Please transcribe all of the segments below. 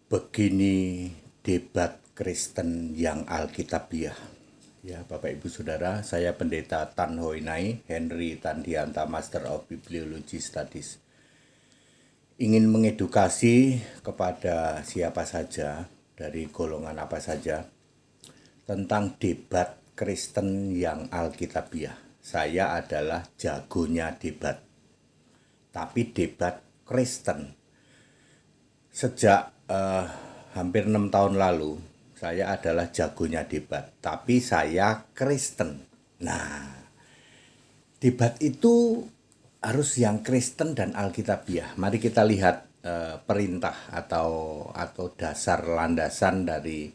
Begini debat Kristen yang Alkitabiah. Ya, Bapak Ibu Saudara, saya Pendeta Tan Hoi Nai, Henry Tandianta, Master of Bibliology Studies. Ingin mengedukasi kepada siapa saja, dari golongan apa saja, tentang debat Kristen yang Alkitabiah. Saya adalah jagonya debat, tapi debat Kristen. Sejak hampir 6 tahun lalu, saya adalah jagonya debat, tapi saya Kristen. Nah, debat itu harus yang Kristen dan Alkitabiah. Mari kita lihat perintah atau dasar landasan dari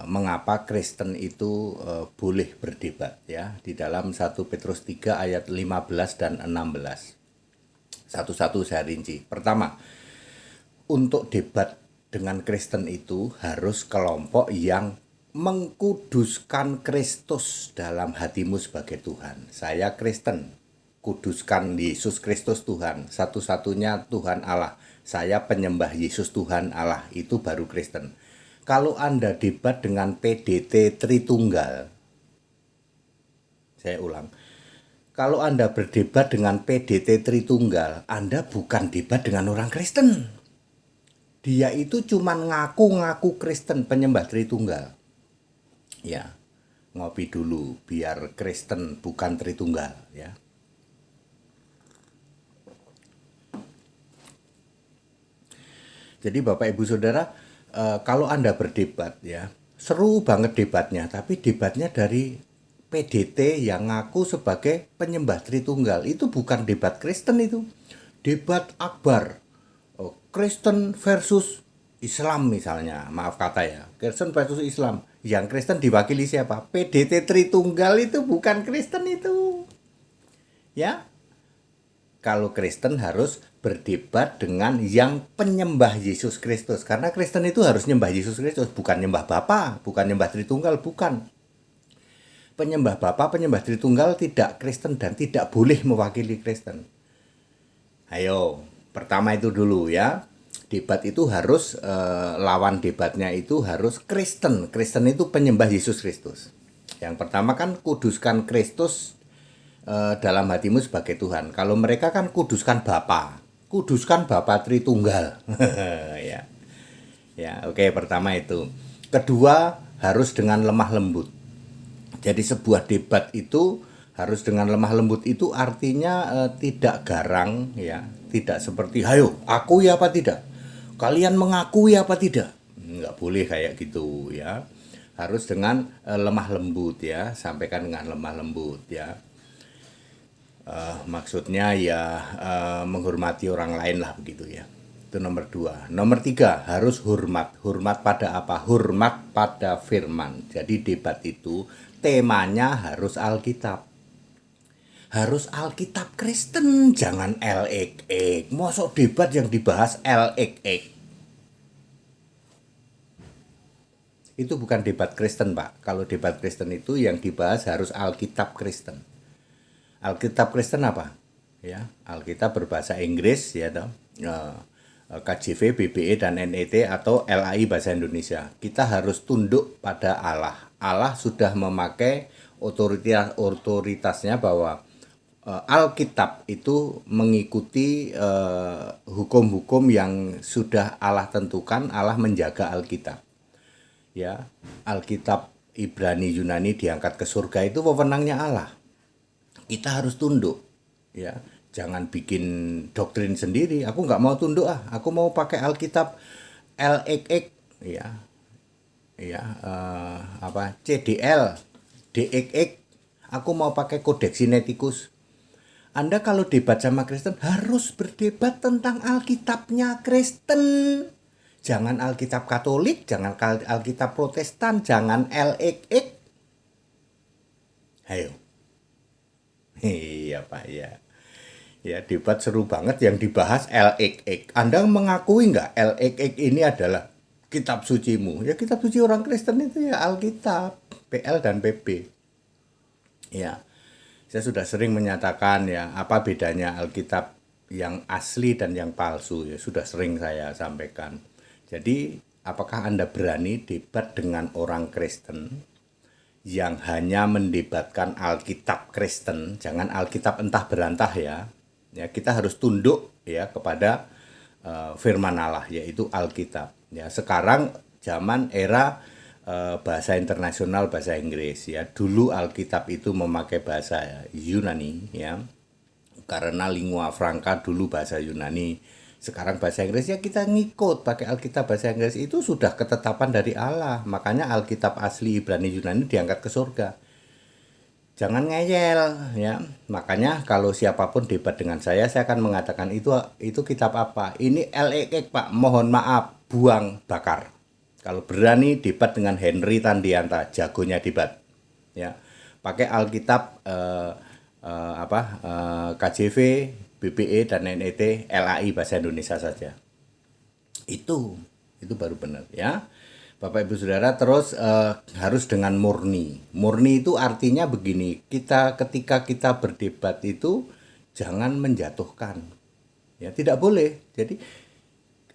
mengapa Kristen itu boleh berdebat, ya, di dalam 1 Petrus 3 ayat 15 dan 16. Satu-satu saya rinci. Pertama, untuk debat dengan Kristen itu harus kelompok yang mengkuduskan Kristus dalam hatimu sebagai Tuhan. Saya Kristen, kuduskan Yesus Kristus Tuhan, satu-satunya Tuhan Allah. Saya penyembah Yesus Tuhan Allah, itu baru Kristen. Kalau Anda debat dengan PDT Tritunggal, saya ulang, kalau Anda berdebat dengan PDT Tritunggal, Anda bukan debat dengan orang Kristen. Dia itu cuma ngaku-ngaku Kristen, penyembah Tritunggal. Ya, ngopi dulu biar Kristen bukan Tritunggal, ya. Jadi Bapak Ibu Saudara, kalau Anda berdebat, ya, seru banget debatnya, tapi debatnya dari PDT yang ngaku sebagai penyembah Tritunggal. Itu bukan debat Kristen, itu debat akbar. Kristen versus Islam misalnya, maaf kata ya, Kristen versus Islam. Yang Kristen diwakili siapa? PDT Tritunggal itu bukan Kristen itu. Ya, kalau Kristen harus berdebat dengan yang penyembah Yesus Kristus. Karena Kristen itu harus nyembah Yesus Kristus, bukan nyembah Bapa, bukan nyembah Tritunggal, bukan. Penyembah Bapa, penyembah Tritunggal tidak Kristen dan tidak boleh mewakili Kristen. Ayo, pertama itu dulu ya. Debat itu harus lawan debatnya itu harus Kristen. Kristen itu penyembah Yesus Kristus. Yang pertama kan kuduskan Kristus dalam hatimu sebagai Tuhan. Kalau mereka kan kuduskan Bapa. Kuduskan Bapa Tritunggal. Ya. Ya, oke, pertama itu. Kedua, harus dengan lemah lembut. Jadi sebuah debat itu harus dengan lemah lembut, itu artinya tidak garang, ya, tidak seperti hayo akui apa tidak, kalian mengakui apa tidak, nggak boleh kayak gitu, ya. Harus dengan lemah lembut, ya, sampaikan dengan lemah lembut, ya. Maksudnya ya menghormati orang lain lah begitu, ya. Itu nomor 2. Nomor 3, harus hormat. Hormat pada apa? Hormat pada firman. Jadi debat itu temanya harus Alkitab. Harus Alkitab Kristen, jangan LXX. Mosok debat yang dibahas LXX. Itu bukan debat Kristen, Pak. Kalau debat Kristen itu yang dibahas harus Alkitab Kristen. Alkitab Kristen apa? Ya, Alkitab berbahasa Inggris, ya toh. KJV, BBE dan NET atau LAI bahasa Indonesia. Kita harus tunduk pada Allah. Allah sudah memakai otoritasnya bahwa Alkitab itu mengikuti hukum-hukum yang sudah Allah tentukan. Allah menjaga Alkitab. Ya, Alkitab Ibrani Yunani diangkat ke surga itu wewenangnya Allah. Kita harus tunduk, ya. Jangan bikin doktrin sendiri. Aku nggak mau tunduk aku mau pakai Alkitab LXX, ya, ya, CDL, DXX. Aku mau pakai Codex Sinaiticus. Anda kalau debat sama Kristen harus berdebat tentang Alkitabnya Kristen. Jangan Alkitab Katolik, jangan Alkitab Protestan, jangan LXX. Ayo. Iya Pak, ya. Ya, debat seru banget yang dibahas LXX. Anda mengakui nggak LXX ini adalah kitab sucimu? Ya, kitab suci orang Kristen itu ya Alkitab, PL dan PP. Ya, saya sudah sering menyatakan ya apa bedanya Alkitab yang asli dan yang palsu, ya sudah sering saya sampaikan. Jadi, apakah Anda berani debat dengan orang Kristen yang hanya mendebatkan Alkitab Kristen, jangan Alkitab entah berantah ya. Ya, kita harus tunduk ya kepada firman Allah yaitu Alkitab. Ya, sekarang zaman era bahasa internasional bahasa Inggris ya. Dulu Alkitab itu memakai bahasa Yunani ya. Karena lingua franca dulu bahasa Yunani. Sekarang bahasa Inggris ya kita ngikut pakai Alkitab bahasa Inggris itu sudah ketetapan dari Allah. Makanya Alkitab asli Ibrani Yunani diangkat ke surga. Jangan ngeyel ya. Makanya kalau siapapun debat dengan saya akan mengatakan itu kitab apa? Ini LEK Pak, mohon maaf, buang bakar. Kalau berani debat dengan Henry Tandianta, jagonya debat. Ya. Pakai Alkitab KJV, BPE dan NET, LAI bahasa Indonesia saja. Itu baru benar ya. Bapak Ibu Saudara, terus harus dengan murni. Murni itu artinya begini, ketika kita berdebat itu jangan menjatuhkan. Ya, tidak boleh. Jadi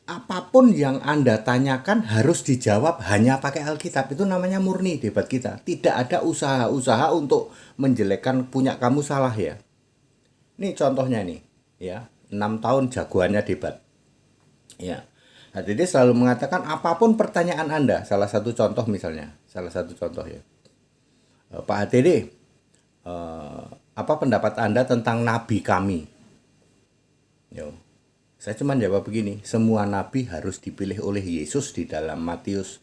apapun yang Anda tanyakan harus dijawab hanya pakai Alkitab. Itu namanya murni debat kita. Tidak ada usaha-usaha untuk menjelekkan punya kamu salah ya. Ini contohnya nih, ya. 6 tahun jagoannya debat. Ya. Nah, jadi selalu mengatakan apapun pertanyaan Anda, salah satu contoh ya. Pak HTD, apa pendapat Anda tentang nabi kami? Yo. Saya cuma jawab begini, semua nabi harus dipilih oleh Yesus di dalam Matius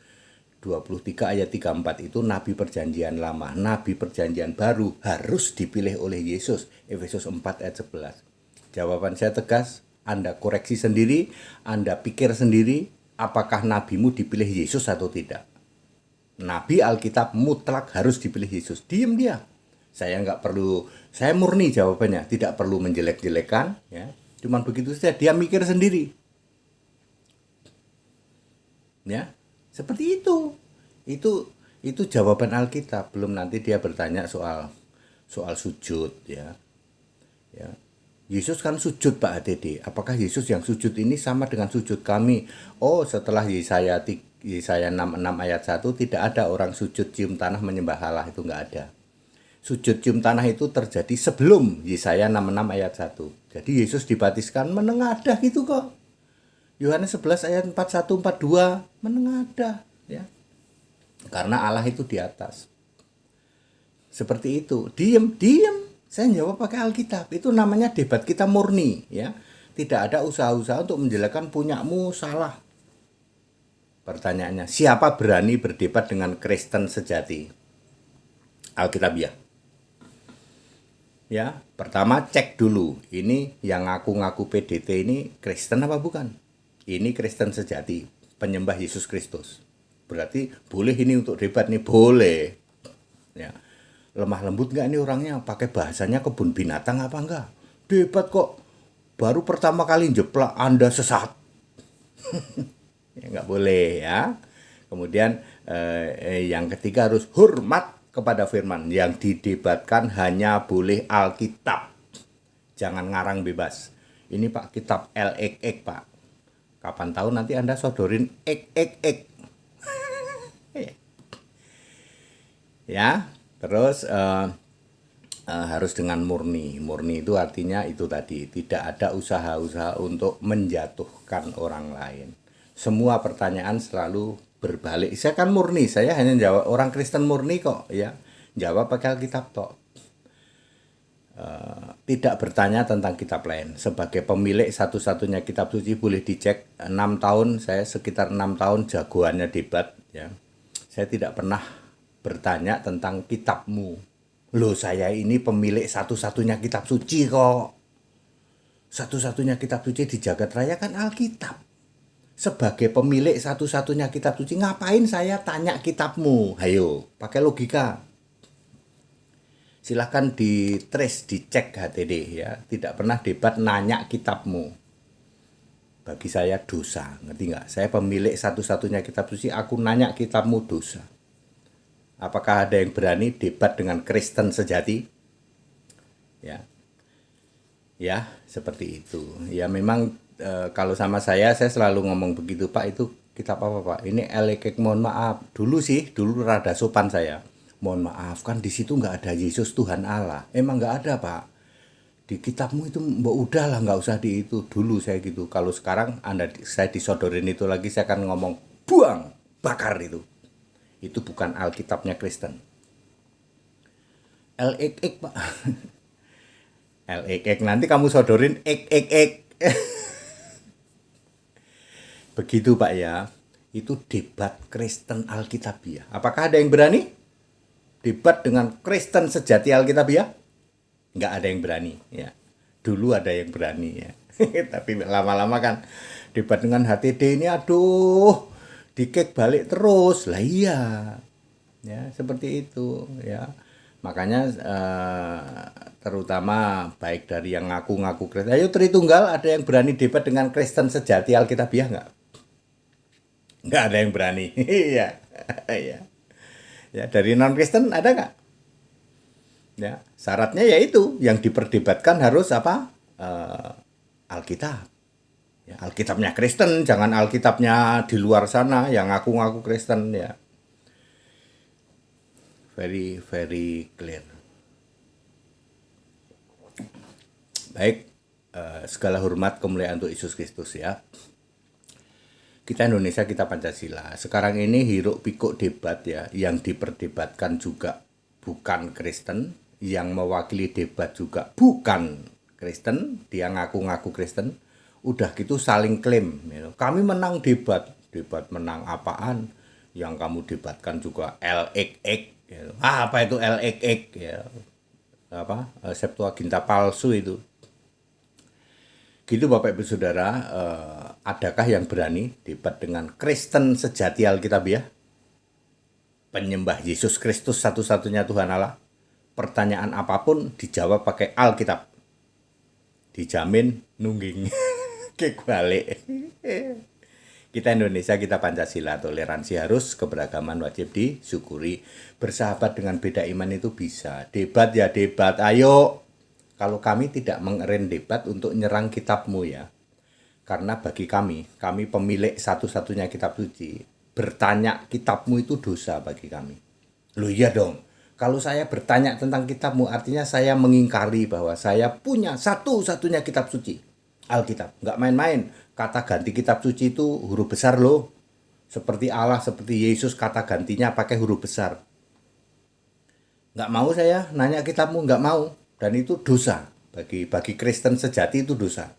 23 ayat 34 itu nabi perjanjian lama, nabi perjanjian baru harus dipilih oleh Yesus. Efesus 4 ayat 11. Jawaban saya tegas, Anda koreksi sendiri, Anda pikir sendiri apakah nabimu dipilih Yesus atau tidak. Nabi Alkitab mutlak harus dipilih Yesus. Diem dia. Saya murni jawabannya, tidak perlu menjelek-jelekan ya. Cuman begitu saja, dia mikir sendiri. Ya, seperti itu. Itu jawaban Alkitab. Belum nanti dia bertanya soal sujud ya. Ya. Yesus kan sujud Pak HTD. Apakah Yesus yang sujud ini sama dengan sujud kami? Oh, setelah Yesaya 66 ayat 1 tidak ada orang sujud cium tanah menyembah Allah, itu enggak ada. Sujud cium tanah itu terjadi sebelum Yesaya 66 ayat 1. Jadi Yesus dibatiskan menengadah gitu kok. Yohanes 11 ayat 41 42 menengadah ya. Karena Allah itu di atas. Seperti itu. Diem. Saya jawab pakai Alkitab. Itu namanya debat kita murni ya. Tidak ada usaha-usaha untuk menjelekkan punyamu salah. Pertanyaannya, siapa berani berdebat dengan Kristen sejati? Alkitabiah. Ya, pertama cek dulu. Ini yang ngaku-ngaku PDT ini Kristen apa bukan? Ini Kristen sejati, penyembah Yesus Kristus. Berarti boleh ini untuk debat nih, boleh. Ya. Lemah lembut nggak ini orangnya, pakai bahasanya kebun binatang apa enggak? Debat kok baru pertama kali jeplak Anda sesat. Ya nggak boleh ya. Kemudian yang ketiga harus hormat kepada firman. Yang didebatkan hanya boleh Alkitab. Jangan ngarang bebas. Ini Pak kitab LXX Pak. Kapan tahu nanti Anda sodorin XXX. Ya. Terus harus dengan murni. Murni itu artinya itu tadi, tidak ada usaha-usaha untuk menjatuhkan orang lain. Semua pertanyaan selalu berbalik. Saya kan murni, saya hanya jawab, orang Kristen murni kok ya. Jawab pakai Alkitab tok. Tidak bertanya tentang kitab lain. Sebagai pemilik satu-satunya kitab suci boleh dicek 6 tahun, saya sekitar 6 tahun jagoannya debat ya. Saya tidak pernah bertanya tentang kitabmu. Loh, saya ini pemilik satu-satunya kitab suci kok. Satu-satunya kitab suci di jagat raya kan Alkitab. Sebagai pemilik satu-satunya kitab suci, ngapain saya tanya kitabmu? Hayo, pakai logika. Silahkan di-trace, dicek HTD ya. Tidak pernah debat nanya kitabmu. Bagi saya dosa, ngerti nggak? Saya pemilik satu-satunya kitab suci, aku nanya kitabmu dosa. Apakah ada yang berani debat dengan Kristen sejati? Ya, seperti itu. Ya memang kalau sama saya selalu ngomong begitu Pak, itu Kitab apa Pak? Ini elekek, mohon maaf. Dulu rada sopan saya. Mohon maaf, kan di situ nggak ada Yesus Tuhan Allah. Emang nggak ada Pak. Di kitabmu itu mbak udah lah, nggak usah di itu. Dulu saya gitu. Kalau sekarang saya disodorin itu lagi, saya akan ngomong buang, bakar itu. Itu bukan Alkitabnya Kristen. Elekek Pak. Elekek nanti kamu sodorin ek. Begitu Pak ya. Itu debat Kristen Alkitabiah. Apakah ada yang berani debat dengan Kristen sejati Alkitabiah? Nggak ada yang berani ya. Dulu ada yang berani ya. Tapi lama-lama kan debat dengan HTD ini aduh dikek balik terus. Lah iya. Ya, seperti itu ya. Makanya terutama baik dari yang ngaku-ngaku Kristen. Ayo Tritunggal, ada yang berani debat dengan Kristen sejati Alkitabiah nggak? Nggak ada yang berani. Iya. Iya. Ya, dari non-Kristen ada nggak? Ya, syaratnya yaitu yang diperdebatkan harus apa? Alkitab. Ya, Alkitabnya Kristen, jangan Alkitabnya di luar sana yang ngaku-ngaku Kristen ya. Very very clear. Baik, segala hormat kemuliaan untuk Yesus Kristus ya. Kita Indonesia, kita Pancasila. Sekarang ini hiruk pikuk debat ya, yang diperdebatkan juga bukan Kristen, yang mewakili debat juga bukan Kristen, dia ngaku-ngaku Kristen. Udah gitu saling klaim, ya. Kami menang debat menang apaan? Yang kamu debatkan juga LXX, ya. Apa itu LXX ya? Apa? Septuaginta palsu itu. Gitu Bapak Ibu Saudara, adakah yang berani debat dengan Kristen sejati Alkitabiah? Penyembah Yesus Kristus satu-satunya Tuhan Allah? Pertanyaan apapun dijawab pakai Alkitab. Dijamin nungging. Kebalik. Kita Indonesia, kita Pancasila, toleransi harus, keberagaman wajib disyukuri. Bersahabat dengan beda iman itu bisa. Debat ya debat, ayo. Kalau kami tidak mengeren debat untuk nyerang kitabmu ya. Karena bagi kami pemilik satu-satunya kitab suci. Bertanya kitabmu itu dosa bagi kami. Loh iya dong. Kalau saya bertanya tentang kitabmu, artinya saya mengingkari bahwa saya punya satu-satunya kitab suci. Alkitab. Nggak main-main. Kata ganti kitab suci itu huruf besar loh. Seperti Allah, seperti Yesus, kata gantinya pakai huruf besar. Nggak mau saya nanya kitabmu, nggak mau. Dan itu dosa. Bagi Kristen sejati itu dosa.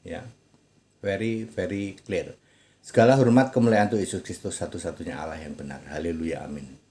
Ya. Very, very clear. Segala hormat kemuliaan untuk Yesus Kristus satu-satunya Allah yang benar. Haleluya, amin.